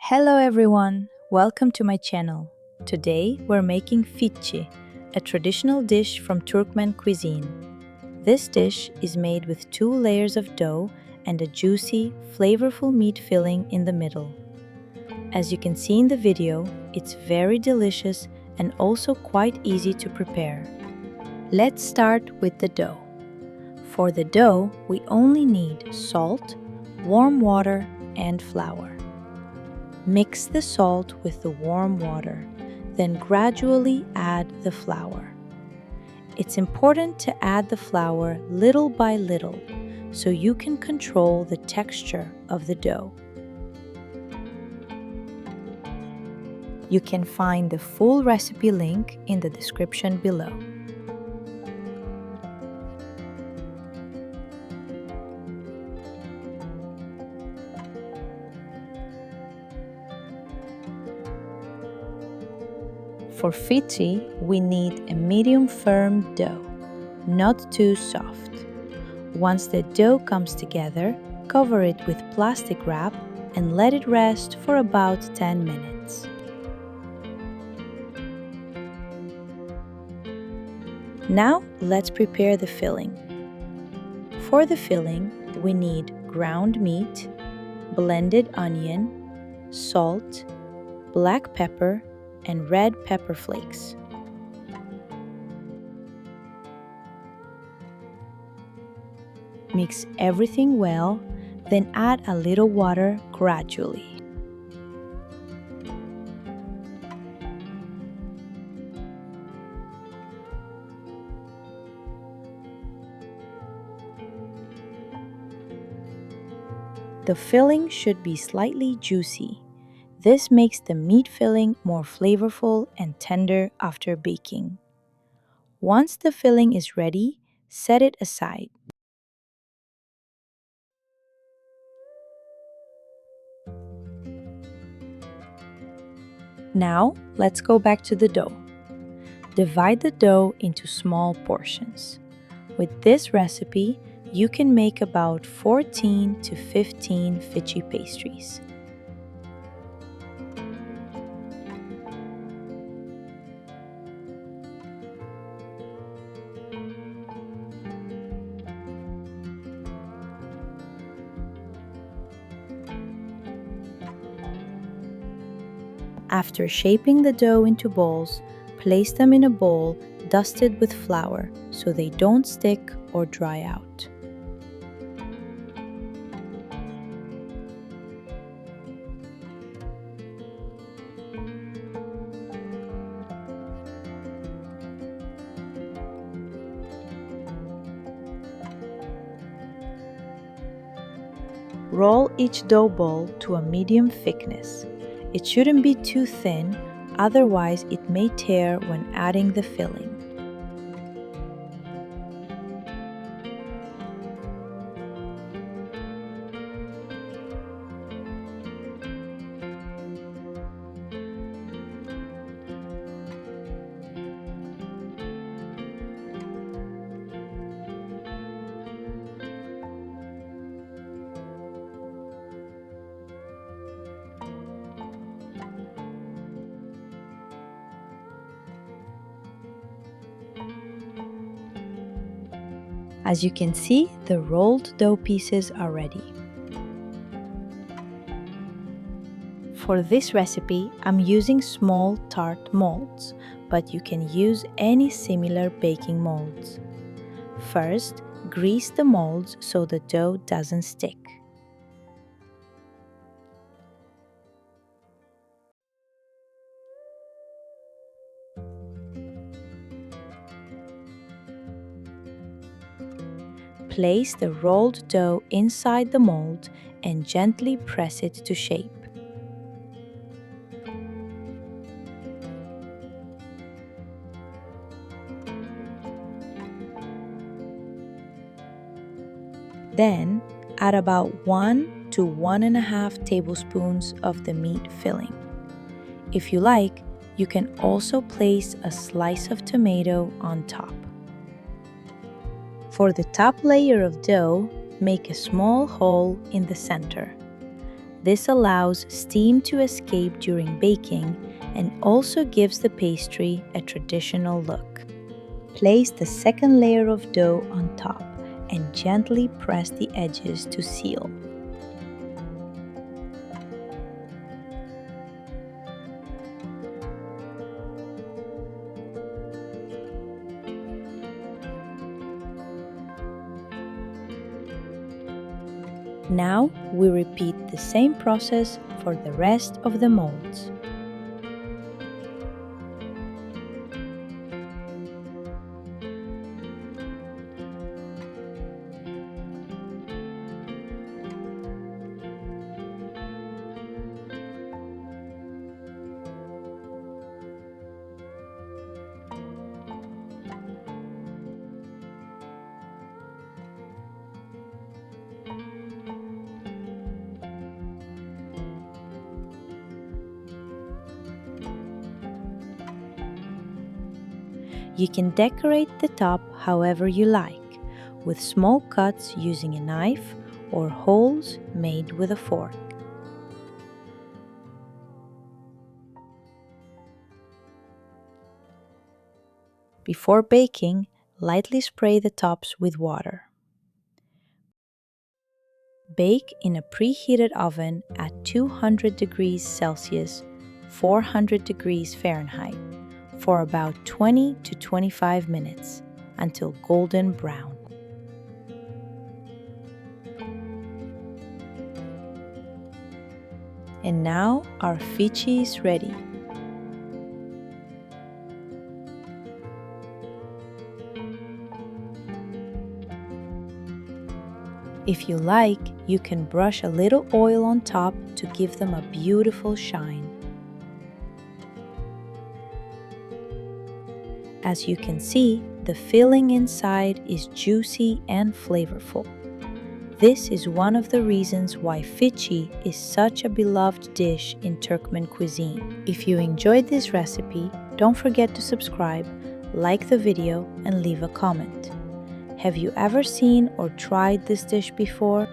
Hello everyone, welcome to my channel. Today we're making Fitchi, a traditional dish from Turkmen cuisine. This dish is made with 2 layers of dough and a juicy, flavorful meat filling in the middle. As you can see in the video, it's very delicious and also quite easy to prepare. Let's start with the dough. For the dough, we only need salt, warm water, and flour. Mix the salt with the warm water, then gradually add the flour. It's important to add the flour little by little so you can control the texture of the dough. You can find the full recipe link in the description below. For Fitchi, we need a medium firm dough, not too soft. Once the dough comes together, cover it with plastic wrap and let it rest for about 10 minutes. Now let's prepare the filling. For the filling, we need ground meat, blended onion, salt, black pepper, and red pepper flakes. Mix everything well, then add a little water gradually. The filling should be slightly juicy. This makes the meat filling more flavorful and tender after baking. Once the filling is ready, set it aside. Now, let's go back to the dough. Divide the dough into small portions. With this recipe, you can make about 14 to 15 Fitchi pastries. After shaping the dough into balls, place them in a bowl dusted with flour so they don't stick or dry out. Roll each dough ball to a medium thickness. It shouldn't be too thin, otherwise it may tear when adding the filling. As you can see, the rolled dough pieces are ready. For this recipe, I'm using small tart molds, but you can use any similar baking molds. First, grease the molds so the dough doesn't stick. Place the rolled dough inside the mold and gently press it to shape. Then, add about 1 to 1.5 tablespoons of the meat filling. If you like, you can also place a slice of tomato on top. For the top layer of dough, make a small hole in the center. This allows steam to escape during baking and also gives the pastry a traditional look. Place the second layer of dough on top and gently press the edges to seal. Now we repeat the same process for the rest of the molds. You can decorate the top however you like, with small cuts using a knife or holes made with a fork. Before baking, lightly spray the tops with water. Bake in a preheated oven at 200 degrees Celsius, 400 degrees Fahrenheit, for about 20 to 25 minutes until golden brown. And now our Fitchi is ready. If you like, you can brush a little oil on top to give them a beautiful shine. As you can see, the filling inside is juicy and flavorful. This is one of the reasons why Fitchi is such a beloved dish in Turkmen cuisine. If you enjoyed this recipe, don't forget to subscribe, like the video, and leave a comment. Have you ever seen or tried this dish before?